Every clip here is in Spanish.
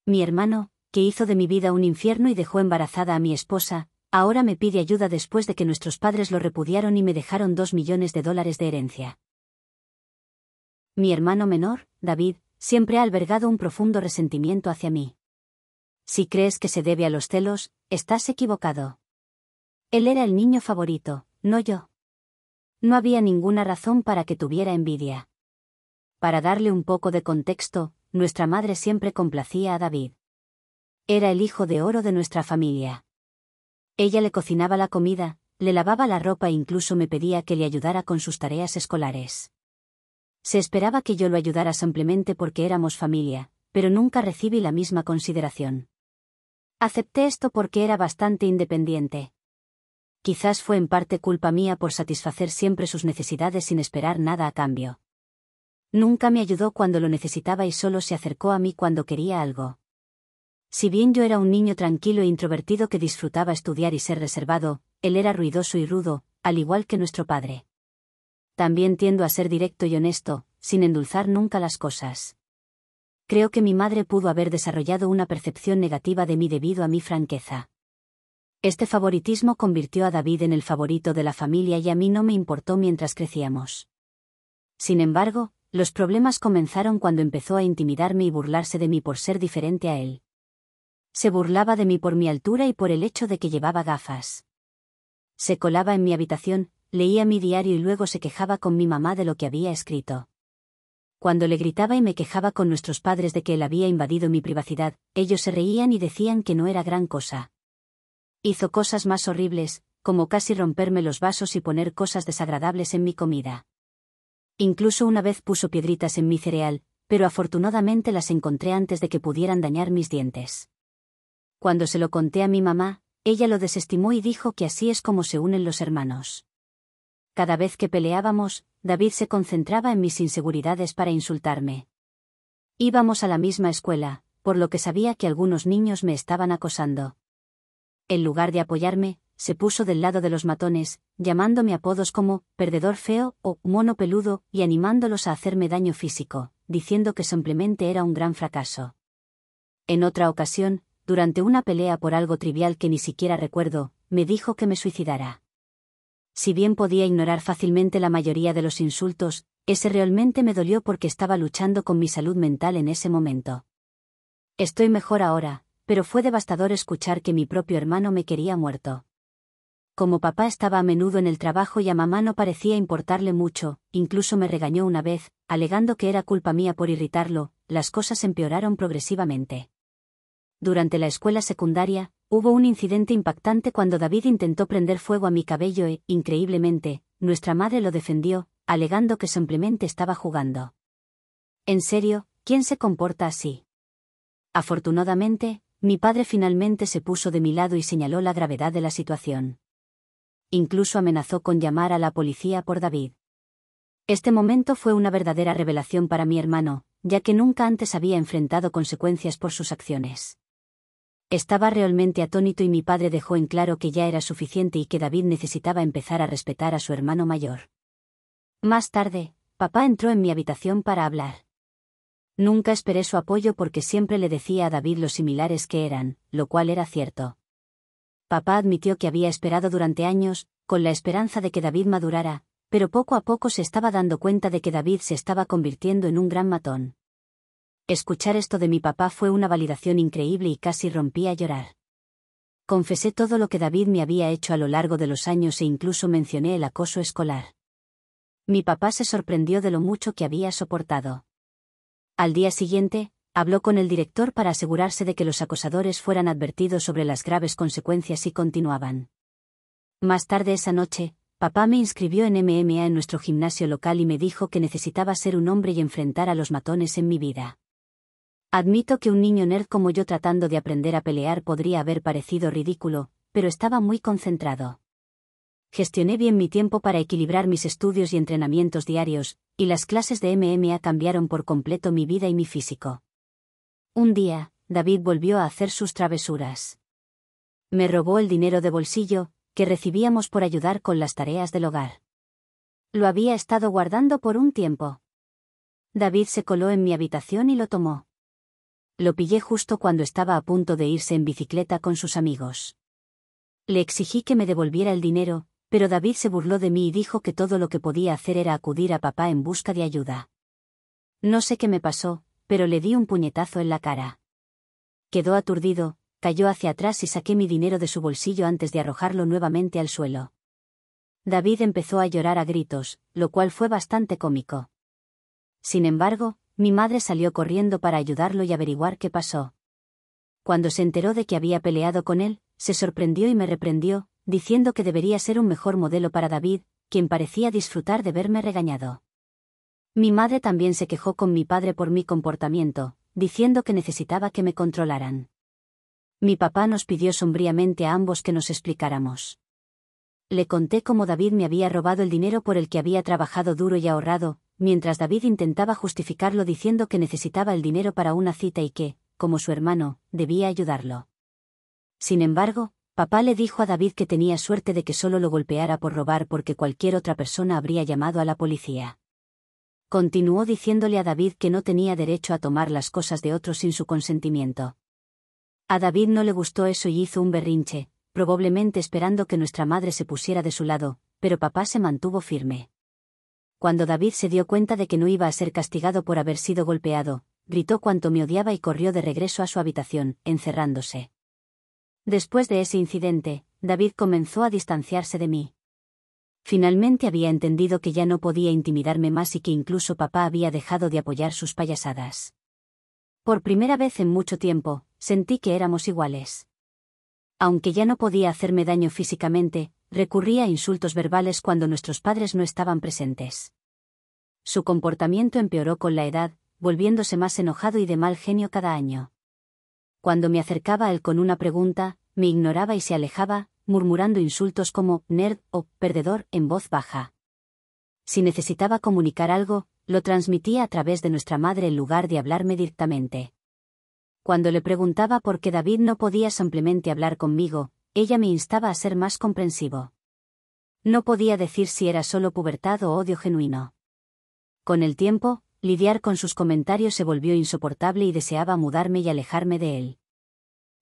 Mi hermano, que hizo de mi vida un infierno y dejó embarazada a mi esposa, ahora me pide ayuda después de que nuestros padres lo repudiaron y me dejaron $2 millones de herencia. Mi hermano menor, David, siempre ha albergado un profundo resentimiento hacia mí. Si crees que se debe a los celos, estás equivocado. Él era el niño favorito, no yo. No había ninguna razón para que tuviera envidia. Para darle un poco de contexto, nuestra madre siempre complacía a David. Era el hijo de oro de nuestra familia. Ella le cocinaba la comida, le lavaba la ropa e incluso me pedía que le ayudara con sus tareas escolares. Se esperaba que yo lo ayudara simplemente porque éramos familia, pero nunca recibí la misma consideración. Acepté esto porque era bastante independiente. Quizás fue en parte culpa mía por satisfacer siempre sus necesidades sin esperar nada a cambio. Nunca me ayudó cuando lo necesitaba y solo se acercó a mí cuando quería algo. Si bien yo era un niño tranquilo e introvertido que disfrutaba estudiar y ser reservado, él era ruidoso y rudo, al igual que nuestro padre. También tiendo a ser directo y honesto, sin endulzar nunca las cosas. Creo que mi madre pudo haber desarrollado una percepción negativa de mí debido a mi franqueza. Este favoritismo convirtió a David en el favorito de la familia y a mí no me importó mientras crecíamos. Sin embargo, los problemas comenzaron cuando empezó a intimidarme y burlarse de mí por ser diferente a él. Se burlaba de mí por mi altura y por el hecho de que llevaba gafas. Se colaba en mi habitación, leía mi diario y luego se quejaba con mi mamá de lo que había escrito. Cuando le gritaba y me quejaba con nuestros padres de que él había invadido mi privacidad, ellos se reían y decían que no era gran cosa. Hizo cosas más horribles, como casi romperme los vasos y poner cosas desagradables en mi comida. Incluso una vez puso piedritas en mi cereal, pero afortunadamente las encontré antes de que pudieran dañar mis dientes. Cuando se lo conté a mi mamá, ella lo desestimó y dijo que así es como se unen los hermanos. Cada vez que peleábamos, David se concentraba en mis inseguridades para insultarme. Íbamos a la misma escuela, por lo que sabía que algunos niños me estaban acosando. En lugar de apoyarme, se puso del lado de los matones, llamándome apodos como «perdedor feo» o «mono peludo» y animándolos a hacerme daño físico, diciendo que simplemente era un gran fracaso. En otra ocasión, durante una pelea por algo trivial que ni siquiera recuerdo, me dijo que me suicidara. Si bien podía ignorar fácilmente la mayoría de los insultos, ese realmente me dolió porque estaba luchando con mi salud mental en ese momento. Estoy mejor ahora, pero fue devastador escuchar que mi propio hermano me quería muerto. Como papá estaba a menudo en el trabajo y a mamá no parecía importarle mucho, incluso me regañó una vez, alegando que era culpa mía por irritarlo, las cosas empeoraron progresivamente. Durante la escuela secundaria, hubo un incidente impactante cuando David intentó prender fuego a mi cabello e, increíblemente, nuestra madre lo defendió, alegando que simplemente estaba jugando. En serio, ¿quién se comporta así? Afortunadamente, mi padre finalmente se puso de mi lado y señaló la gravedad de la situación. Incluso amenazó con llamar a la policía por David. Este momento fue una verdadera revelación para mi hermano, ya que nunca antes había enfrentado consecuencias por sus acciones. Estaba realmente atónito y mi padre dejó en claro que ya era suficiente y que David necesitaba empezar a respetar a su hermano mayor. Más tarde, papá entró en mi habitación para hablar. Nunca esperé su apoyo porque siempre le decía a David lo similares que eran, lo cual era cierto. Papá admitió que había esperado durante años, con la esperanza de que David madurara, pero poco a poco se estaba dando cuenta de que David se estaba convirtiendo en un gran matón. Escuchar esto de mi papá fue una validación increíble y casi rompí a llorar. Confesé todo lo que David me había hecho a lo largo de los años e incluso mencioné el acoso escolar. Mi papá se sorprendió de lo mucho que había soportado. Al día siguiente, habló con el director para asegurarse de que los acosadores fueran advertidos sobre las graves consecuencias si continuaban. Más tarde esa noche, papá me inscribió en MMA en nuestro gimnasio local y me dijo que necesitaba ser un hombre y enfrentar a los matones en mi vida. Admito que un niño nerd como yo tratando de aprender a pelear podría haber parecido ridículo, pero estaba muy concentrado. Gestioné bien mi tiempo para equilibrar mis estudios y entrenamientos diarios, y las clases de MMA cambiaron por completo mi vida y mi físico. Un día, David volvió a hacer sus travesuras. Me robó el dinero de bolsillo, que recibíamos por ayudar con las tareas del hogar. Lo había estado guardando por un tiempo. David se coló en mi habitación y lo tomó. Lo pillé justo cuando estaba a punto de irse en bicicleta con sus amigos. Le exigí que me devolviera el dinero, pero David se burló de mí y dijo que todo lo que podía hacer era acudir a papá en busca de ayuda. No sé qué me pasó, pero le di un puñetazo en la cara. Quedó aturdido, cayó hacia atrás y saqué mi dinero de su bolsillo antes de arrojarlo nuevamente al suelo. David empezó a llorar a gritos, lo cual fue bastante cómico. Sin embargo, mi madre salió corriendo para ayudarlo y averiguar qué pasó. Cuando se enteró de que había peleado con él, se sorprendió y me reprendió, diciendo que debería ser un mejor modelo para David, quien parecía disfrutar de verme regañado. Mi madre también se quejó con mi padre por mi comportamiento, diciendo que necesitaba que me controlaran. Mi papá nos pidió sombríamente a ambos que nos explicáramos. Le conté cómo David me había robado el dinero por el que había trabajado duro y ahorrado, mientras David intentaba justificarlo diciendo que necesitaba el dinero para una cita y que, como su hermano, debía ayudarlo. Sin embargo, papá le dijo a David que tenía suerte de que solo lo golpeara por robar porque cualquier otra persona habría llamado a la policía. Continuó diciéndole a David que no tenía derecho a tomar las cosas de otros sin su consentimiento. A David no le gustó eso y hizo un berrinche, probablemente esperando que nuestra madre se pusiera de su lado, pero papá se mantuvo firme. Cuando David se dio cuenta de que no iba a ser castigado por haber sido golpeado, gritó cuánto me odiaba y corrió de regreso a su habitación, encerrándose. Después de ese incidente, David comenzó a distanciarse de mí. Finalmente había entendido que ya no podía intimidarme más y que incluso papá había dejado de apoyar sus payasadas. Por primera vez en mucho tiempo, sentí que éramos iguales. Aunque ya no podía hacerme daño físicamente, recurría a insultos verbales cuando nuestros padres no estaban presentes. Su comportamiento empeoró con la edad, volviéndose más enojado y de mal genio cada año. Cuando me acercaba a él con una pregunta, me ignoraba y se alejaba, murmurando insultos como nerd o perdedor en voz baja. Si necesitaba comunicar algo, lo transmitía a través de nuestra madre en lugar de hablarme directamente. Cuando le preguntaba por qué David no podía simplemente hablar conmigo, ella me instaba a ser más comprensivo. No podía decir si era solo pubertad o odio genuino. Con el tiempo, lidiar con sus comentarios se volvió insoportable y deseaba mudarme y alejarme de él.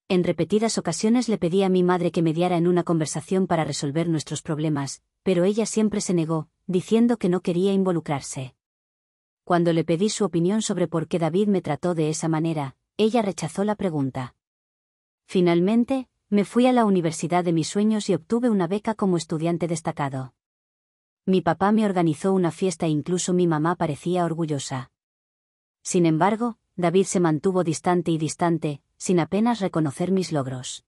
En repetidas ocasiones le pedí a mi madre que mediara en una conversación para resolver nuestros problemas, pero ella siempre se negó, diciendo que no quería involucrarse. Cuando le pedí su opinión sobre por qué David me trató de esa manera, ella rechazó la pregunta. Finalmente, me fui a la universidad de mis sueños y obtuve una beca como estudiante destacado. Mi papá me organizó una fiesta e incluso mi mamá parecía orgullosa. Sin embargo, David se mantuvo distante, sin apenas reconocer mis logros.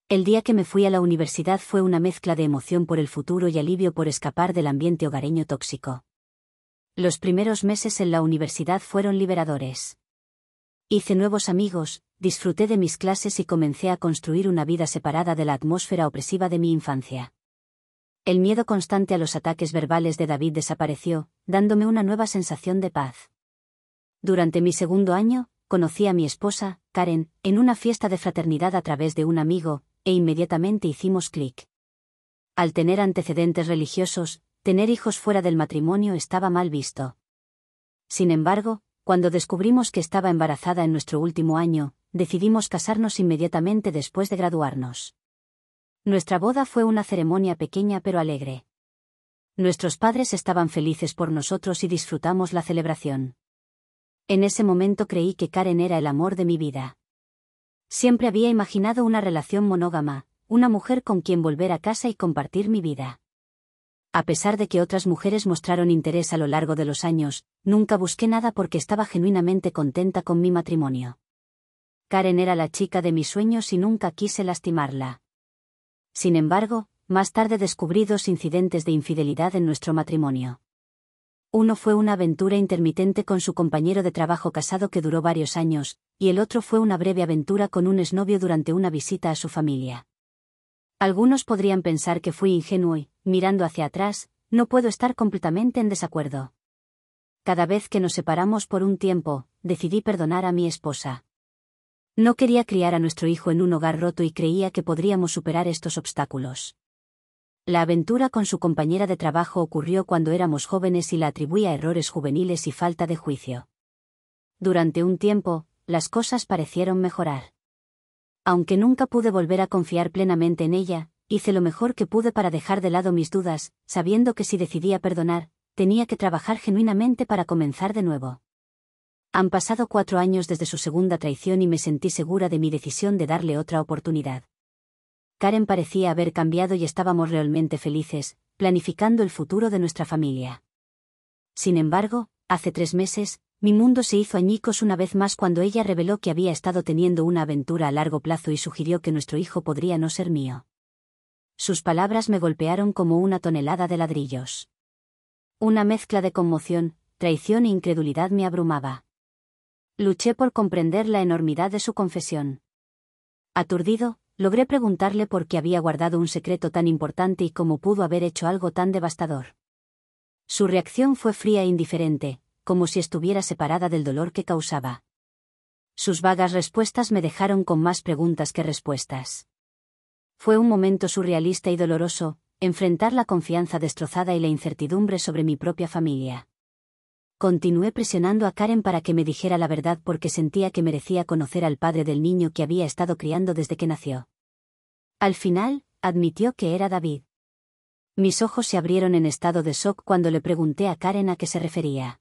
El día que me fui a la universidad fue una mezcla de emoción por el futuro y alivio por escapar del ambiente hogareño tóxico. Los primeros meses en la universidad fueron liberadores. Hice nuevos amigos, disfruté de mis clases y comencé a construir una vida separada de la atmósfera opresiva de mi infancia. El miedo constante a los ataques verbales de David desapareció, dándome una nueva sensación de paz. Durante mi segundo año, conocí a mi esposa, Karen, en una fiesta de fraternidad a través de un amigo, e inmediatamente hicimos clic. Al tener antecedentes religiosos, tener hijos fuera del matrimonio estaba mal visto. Sin embargo, cuando descubrimos que estaba embarazada en nuestro último año, decidimos casarnos inmediatamente después de graduarnos. Nuestra boda fue una ceremonia pequeña pero alegre. Nuestros padres estaban felices por nosotros y disfrutamos la celebración. En ese momento creí que Karen era el amor de mi vida. Siempre había imaginado una relación monógama, una mujer con quien volver a casa y compartir mi vida. A pesar de que otras mujeres mostraron interés a lo largo de los años, nunca busqué nada porque estaba genuinamente contenta con mi matrimonio. Karen era la chica de mis sueños y nunca quise lastimarla. Sin embargo, más tarde descubrí 2 incidentes de infidelidad en nuestro matrimonio. Uno fue una aventura intermitente con su compañero de trabajo casado que duró varios años, y el otro fue una breve aventura con un exnovio durante una visita a su familia. Algunos podrían pensar que fui ingenuo y, mirando hacia atrás, no puedo estar completamente en desacuerdo. Cada vez que nos separamos por un tiempo, decidí perdonar a mi esposa. No quería criar a nuestro hijo en un hogar roto y creía que podríamos superar estos obstáculos. La aventura con su compañera de trabajo ocurrió cuando éramos jóvenes y la atribuí a errores juveniles y falta de juicio. Durante un tiempo, las cosas parecieron mejorar. Aunque nunca pude volver a confiar plenamente en ella, hice lo mejor que pude para dejar de lado mis dudas, sabiendo que si decidía perdonar, tenía que trabajar genuinamente para comenzar de nuevo. Han pasado 4 años desde su segunda traición y me sentí segura de mi decisión de darle otra oportunidad. Karen parecía haber cambiado y estábamos realmente felices, planificando el futuro de nuestra familia. Sin embargo, hace 3 meses, mi mundo se hizo añicos una vez más cuando ella reveló que había estado teniendo una aventura a largo plazo y sugirió que nuestro hijo podría no ser mío. Sus palabras me golpearon como una tonelada de ladrillos. Una mezcla de conmoción, traición e incredulidad me abrumaba. Luché por comprender la enormidad de su confesión. Aturdido, logré preguntarle por qué había guardado un secreto tan importante y cómo pudo haber hecho algo tan devastador. Su reacción fue fría e indiferente, como si estuviera separada del dolor que causaba. Sus vagas respuestas me dejaron con más preguntas que respuestas. Fue un momento surrealista y doloroso, enfrentar la confianza destrozada y la incertidumbre sobre mi propia familia. Continué presionando a Karen para que me dijera la verdad porque sentía que merecía conocer al padre del niño que había estado criando desde que nació. Al final, admitió que era David. Mis ojos se abrieron en estado de shock cuando le pregunté a Karen a qué se refería.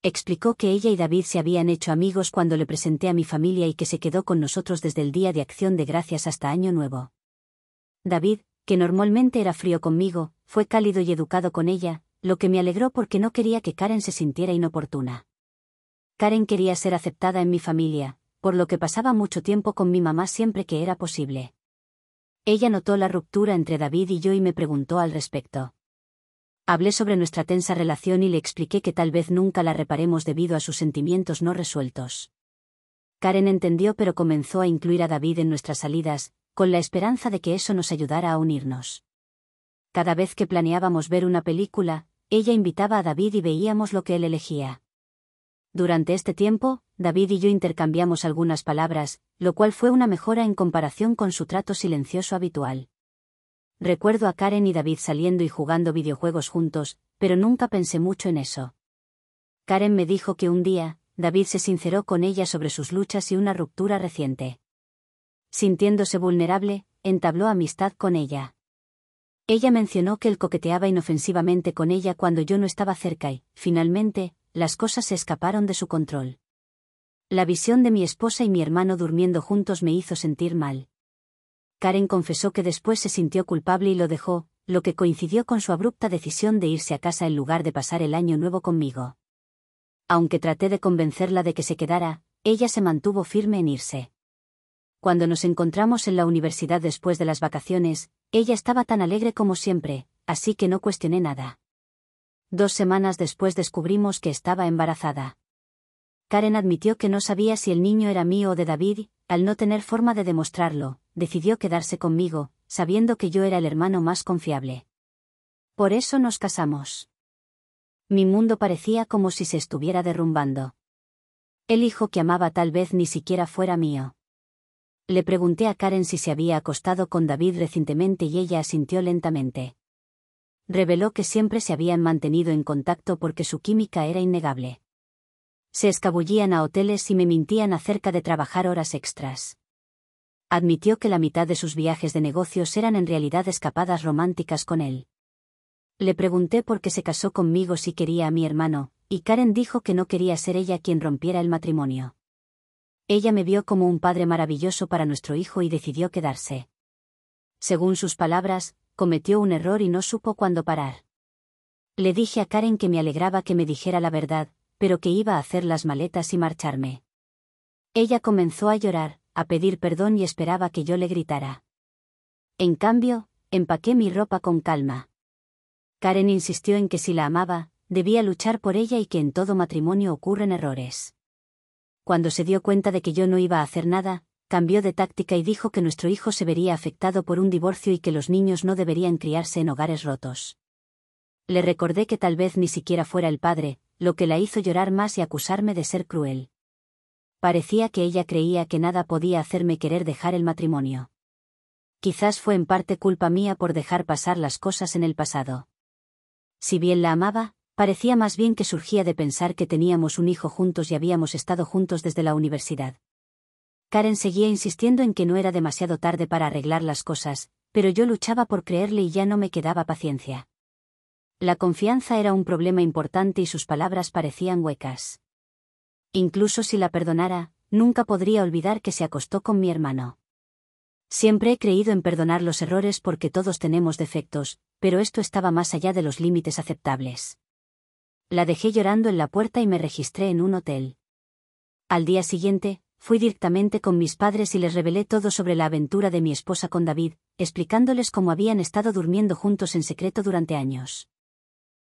Explicó que ella y David se habían hecho amigos cuando le presenté a mi familia y que se quedó con nosotros desde el Día de Acción de Gracias hasta Año Nuevo. David, que normalmente era frío conmigo, fue cálido y educado con ella, lo que me alegró porque no quería que Karen se sintiera inoportuna. Karen quería ser aceptada en mi familia, por lo que pasaba mucho tiempo con mi mamá siempre que era posible. Ella notó la ruptura entre David y yo y me preguntó al respecto. Hablé sobre nuestra tensa relación y le expliqué que tal vez nunca la reparemos debido a sus sentimientos no resueltos. Karen entendió pero comenzó a incluir a David en nuestras salidas, con la esperanza de que eso nos ayudara a unirnos. Cada vez que planeábamos ver una película, ella invitaba a David y veíamos lo que él elegía. Durante este tiempo, David y yo intercambiamos algunas palabras, lo cual fue una mejora en comparación con su trato silencioso habitual. Recuerdo a Karen y David saliendo y jugando videojuegos juntos, pero nunca pensé mucho en eso. Karen me dijo que un día, David se sinceró con ella sobre sus luchas y una ruptura reciente. Sintiéndose vulnerable, entabló amistad con ella. Ella mencionó que él coqueteaba inofensivamente con ella cuando yo no estaba cerca y, finalmente, las cosas se escaparon de su control. La visión de mi esposa y mi hermano durmiendo juntos me hizo sentir mal. Karen confesó que después se sintió culpable y lo dejó, lo que coincidió con su abrupta decisión de irse a casa en lugar de pasar el año nuevo conmigo. Aunque traté de convencerla de que se quedara, ella se mantuvo firme en irse. Cuando nos encontramos en la universidad después de las vacaciones, ella estaba tan alegre como siempre, así que no cuestioné nada. 2 semanas después descubrimos que estaba embarazada. Karen admitió que no sabía si el niño era mío o de David y, al no tener forma de demostrarlo, decidió quedarse conmigo, sabiendo que yo era el hermano más confiable. Por eso nos casamos. Mi mundo parecía como si se estuviera derrumbando. El hijo que amaba tal vez ni siquiera fuera mío. Le pregunté a Karen si se había acostado con David recientemente y ella asintió lentamente. Reveló que siempre se habían mantenido en contacto porque su química era innegable. Se escabullían a hoteles y me mintían acerca de trabajar horas extras. Admitió que la mitad de sus viajes de negocios eran en realidad escapadas románticas con él. Le pregunté por qué se casó conmigo si quería a mi hermano, y Karen dijo que no quería ser ella quien rompiera el matrimonio. Ella me vio como un padre maravilloso para nuestro hijo y decidió quedarse. Según sus palabras, cometió un error y no supo cuándo parar. Le dije a Karen que me alegraba que me dijera la verdad, pero que iba a hacer las maletas y marcharme. Ella comenzó a llorar, a pedir perdón y esperaba que yo le gritara. En cambio, empaqué mi ropa con calma. Karen insistió en que si la amaba, debía luchar por ella y que en todo matrimonio ocurren errores. Cuando se dio cuenta de que yo no iba a hacer nada, cambió de táctica y dijo que nuestro hijo se vería afectado por un divorcio y que los niños no deberían criarse en hogares rotos. Le recordé que tal vez ni siquiera fuera el padre, lo que la hizo llorar más y acusarme de ser cruel. Parecía que ella creía que nada podía hacerme querer dejar el matrimonio. Quizás fue en parte culpa mía por dejar pasar las cosas en el pasado. Si bien la amaba, parecía más bien que surgía de pensar que teníamos un hijo juntos y habíamos estado juntos desde la universidad. Karen seguía insistiendo en que no era demasiado tarde para arreglar las cosas, pero yo luchaba por creerle y ya no me quedaba paciencia. La confianza era un problema importante y sus palabras parecían huecas. Incluso si la perdonara, nunca podría olvidar que se acostó con mi hermano. Siempre he creído en perdonar los errores porque todos tenemos defectos, pero esto estaba más allá de los límites aceptables. La dejé llorando en la puerta y me registré en un hotel. Al día siguiente, fui directamente con mis padres y les revelé todo sobre la aventura de mi esposa con David, explicándoles cómo habían estado durmiendo juntos en secreto durante años.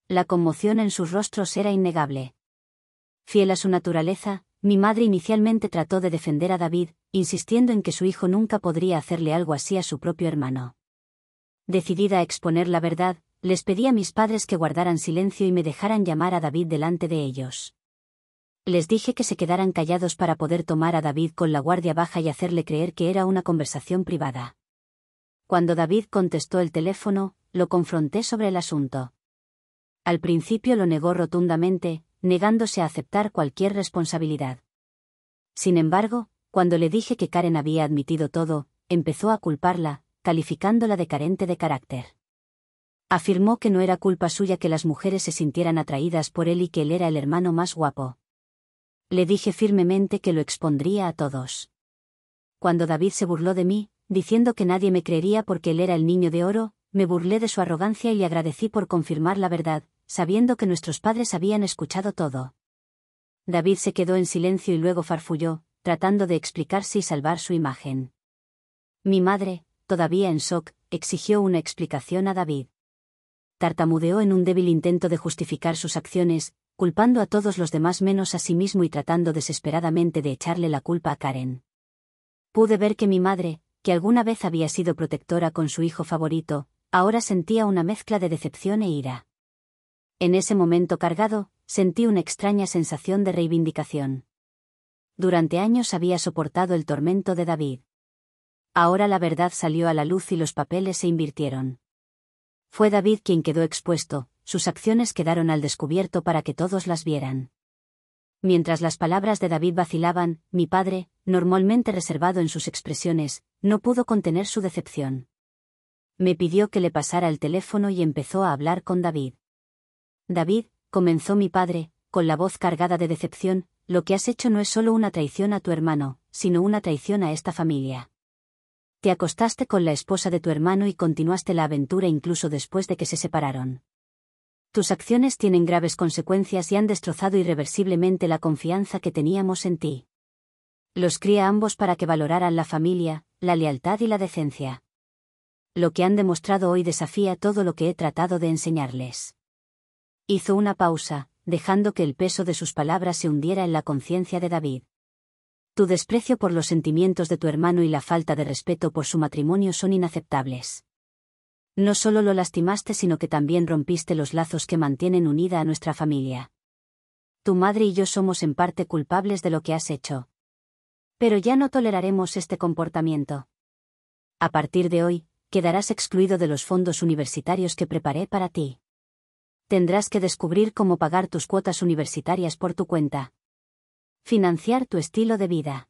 La conmoción en sus rostros era innegable. Fiel a su naturaleza, mi madre inicialmente trató de defender a David, insistiendo en que su hijo nunca podría hacerle algo así a su propio hermano. Decidida a exponer la verdad, les pedí a mis padres que guardaran silencio y me dejaran llamar a David delante de ellos. Les dije que se quedaran callados para poder tomar a David con la guardia baja y hacerle creer que era una conversación privada. Cuando David contestó el teléfono, lo confronté sobre el asunto. Al principio lo negó rotundamente, negándose a aceptar cualquier responsabilidad. Sin embargo, cuando le dije que Karen había admitido todo, empezó a culparla, calificándola de carente de carácter. Afirmó que no era culpa suya que las mujeres se sintieran atraídas por él y que él era el hermano más guapo. Le dije firmemente que lo expondría a todos. Cuando David se burló de mí, diciendo que nadie me creería porque él era el niño de oro, me burlé de su arrogancia y le agradecí por confirmar la verdad, sabiendo que nuestros padres habían escuchado todo. David se quedó en silencio y luego farfulló, tratando de explicarse y salvar su imagen. Mi madre, todavía en shock, exigió una explicación a David. Tartamudeó en un débil intento de justificar sus acciones, culpando a todos los demás menos a sí mismo y tratando desesperadamente de echarle la culpa a Karen. Pude ver que mi madre, que alguna vez había sido protectora con su hijo favorito, ahora sentía una mezcla de decepción e ira. En ese momento cargado, sentí una extraña sensación de reivindicación. Durante años había soportado el tormento de David. Ahora la verdad salió a la luz y los papeles se invirtieron. Fue David quien quedó expuesto, sus acciones quedaron al descubierto para que todos las vieran. Mientras las palabras de David vacilaban, mi padre, normalmente reservado en sus expresiones, no pudo contener su decepción. Me pidió que le pasara el teléfono y empezó a hablar con David. David, comenzó mi padre, con la voz cargada de decepción, lo que has hecho no es solo una traición a tu hermano, sino una traición a esta familia. Te acostaste con la esposa de tu hermano y continuaste la aventura incluso después de que se separaron. Tus acciones tienen graves consecuencias y han destrozado irreversiblemente la confianza que teníamos en ti. Los crié a ambos para que valoraran la familia, la lealtad y la decencia. Lo que han demostrado hoy desafía todo lo que he tratado de enseñarles. Hizo una pausa, dejando que el peso de sus palabras se hundiera en la conciencia de David. Tu desprecio por los sentimientos de tu hermano y la falta de respeto por su matrimonio son inaceptables. No solo lo lastimaste sino que también rompiste los lazos que mantienen unida a nuestra familia. Tu madre y yo somos en parte culpables de lo que has hecho. Pero ya no toleraremos este comportamiento. A partir de hoy, quedarás excluido de los fondos universitarios que preparé para ti. Tendrás que descubrir cómo pagar tus cuotas universitarias por tu cuenta. Financiar tu estilo de vida.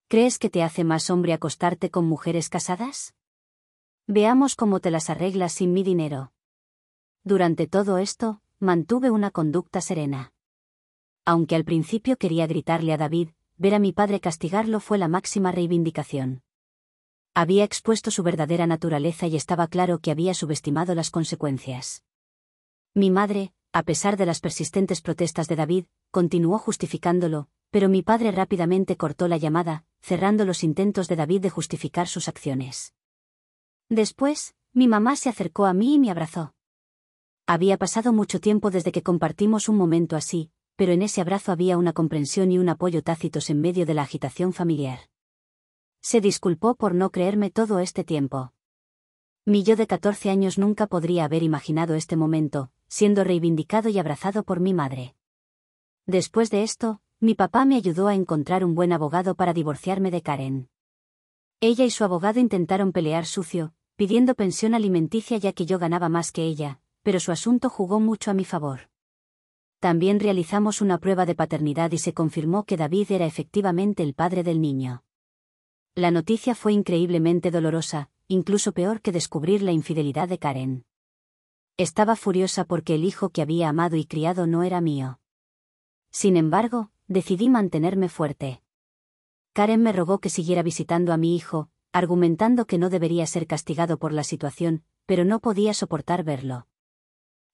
¿Crees que te hace más hombre acostarte con mujeres casadas? Veamos cómo te las arreglas sin mi dinero. Durante todo esto, mantuve una conducta serena. Aunque al principio quería gritarle a David, ver a mi padre castigarlo fue la máxima reivindicación. Había expuesto su verdadera naturaleza y estaba claro que había subestimado las consecuencias. Mi madre, a pesar de las persistentes protestas de David, continuó justificándolo, pero mi padre rápidamente cortó la llamada, cerrando los intentos de David de justificar sus acciones. Después, mi mamá se acercó a mí y me abrazó. Había pasado mucho tiempo desde que compartimos un momento así, pero en ese abrazo había una comprensión y un apoyo tácitos en medio de la agitación familiar. Se disculpó por no creerme todo este tiempo. Mi yo de 14 años nunca podría haber imaginado este momento, siendo reivindicado y abrazado por mi madre. Después de esto, mi papá me ayudó a encontrar un buen abogado para divorciarme de Karen. Ella y su abogado intentaron pelear sucio, pidiendo pensión alimenticia ya que yo ganaba más que ella, pero su asunto jugó mucho a mi favor. También realizamos una prueba de paternidad y se confirmó que David era efectivamente el padre del niño. La noticia fue increíblemente dolorosa, incluso peor que descubrir la infidelidad de Karen. Estaba furiosa porque el hijo que había amado y criado no era mío. Sin embargo, decidí mantenerme fuerte. Karen me rogó que siguiera visitando a mi hijo, argumentando que no debería ser castigado por la situación, pero no podía soportar verlo.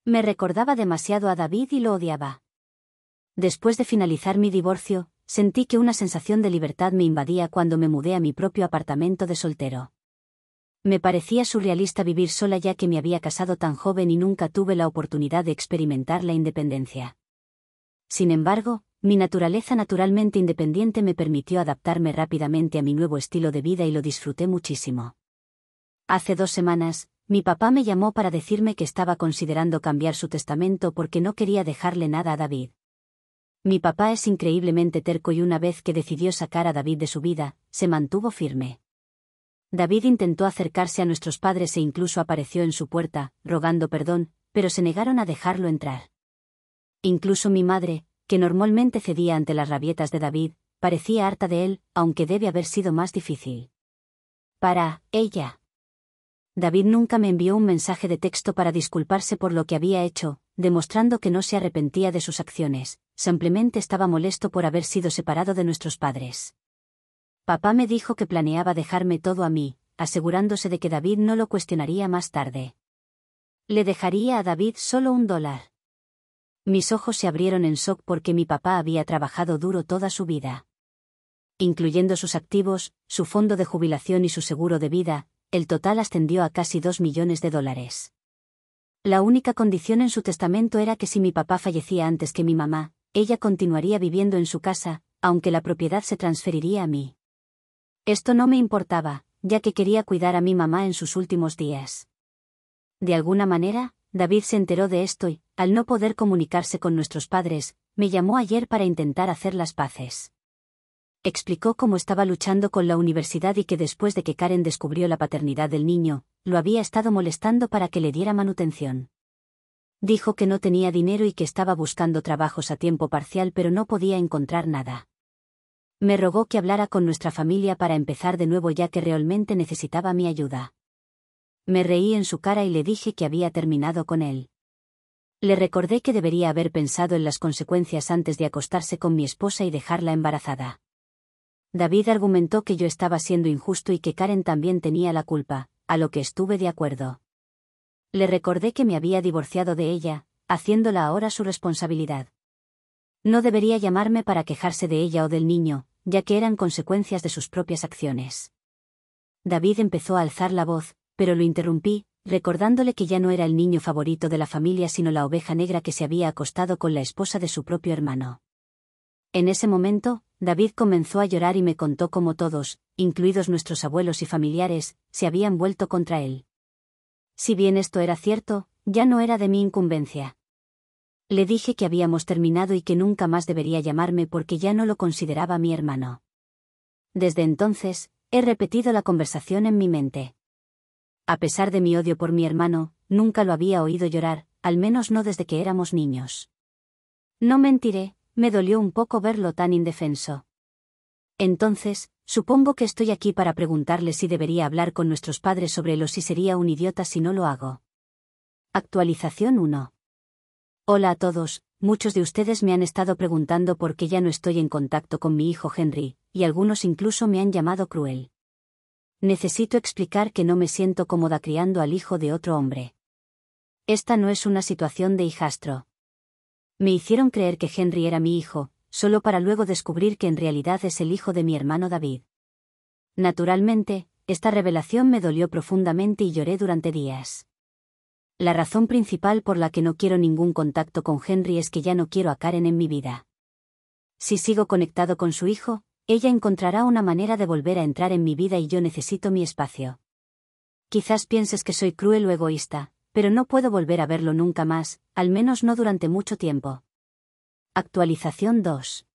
Me recordaba demasiado a David y lo odiaba. Después de finalizar mi divorcio, sentí que una sensación de libertad me invadía cuando me mudé a mi propio apartamento de soltero. Me parecía surrealista vivir sola ya que me había casado tan joven y nunca tuve la oportunidad de experimentar la independencia. Sin embargo, mi naturaleza naturalmente independiente me permitió adaptarme rápidamente a mi nuevo estilo de vida y lo disfruté muchísimo. Hace 2 semanas, mi papá me llamó para decirme que estaba considerando cambiar su testamento porque no quería dejarle nada a David. Mi papá es increíblemente terco y una vez que decidió sacar a David de su vida, se mantuvo firme. David intentó acercarse a nuestros padres e incluso apareció en su puerta, rogando perdón, pero se negaron a dejarlo entrar. Incluso mi madre, que normalmente cedía ante las rabietas de David, parecía harta de él, aunque debe haber sido más difícil para ella. David nunca me envió un mensaje de texto para disculparse por lo que había hecho, demostrando que no se arrepentía de sus acciones, simplemente estaba molesto por haber sido separado de nuestros padres. Papá me dijo que planeaba dejarme todo a mí, asegurándose de que David no lo cuestionaría más tarde. Le dejaría a David solo $1. Mis ojos se abrieron en shock porque mi papá había trabajado duro toda su vida. Incluyendo sus activos, su fondo de jubilación y su seguro de vida, el total ascendió a casi $2 millones. La única condición en su testamento era que si mi papá fallecía antes que mi mamá, ella continuaría viviendo en su casa, aunque la propiedad se transferiría a mí. Esto no me importaba, ya que quería cuidar a mi mamá en sus últimos días. De alguna manera, David se enteró de esto y, al no poder comunicarse con nuestros padres, me llamó ayer para intentar hacer las paces. Explicó cómo estaba luchando con la universidad y que después de que Karen descubrió la paternidad del niño, lo había estado molestando para que le diera manutención. Dijo que no tenía dinero y que estaba buscando trabajos a tiempo parcial pero no podía encontrar nada. Me rogó que hablara con nuestra familia para empezar de nuevo ya que realmente necesitaba mi ayuda. Me reí en su cara y le dije que había terminado con él. Le recordé que debería haber pensado en las consecuencias antes de acostarse con mi esposa y dejarla embarazada. David argumentó que yo estaba siendo injusto y que Karen también tenía la culpa, a lo que estuve de acuerdo. Le recordé que me había divorciado de ella, haciéndola ahora su responsabilidad. No debería llamarme para quejarse de ella o del niño, ya que eran consecuencias de sus propias acciones. David empezó a alzar la voz, pero lo interrumpí, recordándole que ya no era el niño favorito de la familia sino la oveja negra que se había acostado con la esposa de su propio hermano. En ese momento, David comenzó a llorar y me contó cómo todos, incluidos nuestros abuelos y familiares, se habían vuelto contra él. Si bien esto era cierto, ya no era de mi incumbencia. Le dije que habíamos terminado y que nunca más debería llamarme porque ya no lo consideraba mi hermano. Desde entonces, he repetido la conversación en mi mente. A pesar de mi odio por mi hermano, nunca lo había oído llorar, al menos no desde que éramos niños. No mentiré, me dolió un poco verlo tan indefenso. Entonces, supongo que estoy aquí para preguntarle si debería hablar con nuestros padres sobre él o si sería un idiota si no lo hago. Actualización 1. Hola a todos, muchos de ustedes me han estado preguntando por qué ya no estoy en contacto con mi hijo Henry, y algunos incluso me han llamado cruel. Necesito explicar que no me siento cómoda criando al hijo de otro hombre. Esta no es una situación de hijastro. Me hicieron creer que Henry era mi hijo, solo para luego descubrir que en realidad es el hijo de mi hermano David. Naturalmente, esta revelación me dolió profundamente y lloré durante días. La razón principal por la que no quiero ningún contacto con Henry es que ya no quiero a Karen en mi vida. Si sigo conectado con su hijo, ella encontrará una manera de volver a entrar en mi vida y yo necesito mi espacio. Quizás pienses que soy cruel o egoísta, pero no puedo volver a verlo nunca más, al menos no durante mucho tiempo. Actualización 2.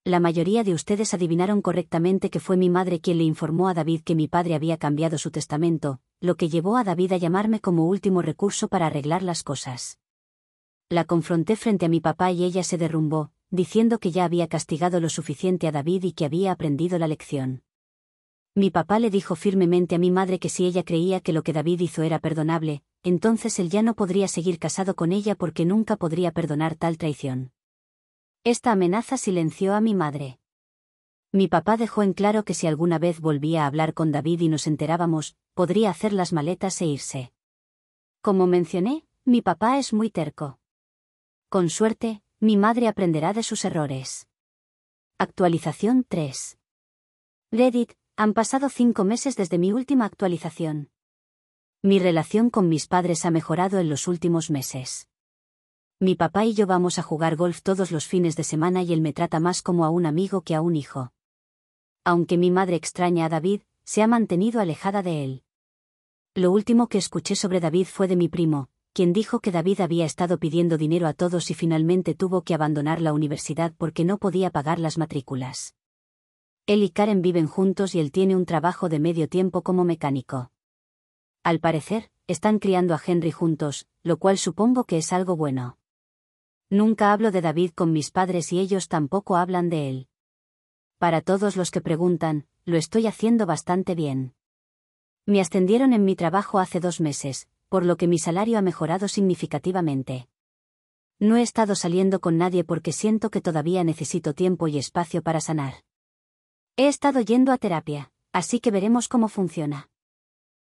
La mayoría de ustedes adivinaron correctamente que fue mi madre quien le informó a David que mi padre había cambiado su testamento, lo que llevó a David a llamarme como último recurso para arreglar las cosas. La confronté frente a mi papá y ella se derrumbó, diciendo que ya había castigado lo suficiente a David y que había aprendido la lección. Mi papá le dijo firmemente a mi madre que si ella creía que lo que David hizo era perdonable, entonces él ya no podría seguir casado con ella porque nunca podría perdonar tal traición. Esta amenaza silenció a mi madre. Mi papá dejó en claro que si alguna vez volvía a hablar con David y nos enterábamos, podría hacer las maletas e irse. Como mencioné, mi papá es muy terco. Con suerte, mi madre aprenderá de sus errores. Actualización 3. Reddit, han pasado 5 meses desde mi última actualización. Mi relación con mis padres ha mejorado en los últimos meses. Mi papá y yo vamos a jugar golf todos los fines de semana y él me trata más como a un amigo que a un hijo. Aunque mi madre extraña a David, se ha mantenido alejada de él. Lo último que escuché sobre David fue de mi primo, quien dijo que David había estado pidiendo dinero a todos y finalmente tuvo que abandonar la universidad porque no podía pagar las matrículas. Él y Karen viven juntos y él tiene un trabajo de medio tiempo como mecánico. Al parecer, están criando a Henry juntos, lo cual supongo que es algo bueno. Nunca hablo de David con mis padres y ellos tampoco hablan de él. Para todos los que preguntan, lo estoy haciendo bastante bien. Me ascendieron en mi trabajo hace 2 meses, por lo que mi salario ha mejorado significativamente. No he estado saliendo con nadie porque siento que todavía necesito tiempo y espacio para sanar. He estado yendo a terapia, así que veremos cómo funciona.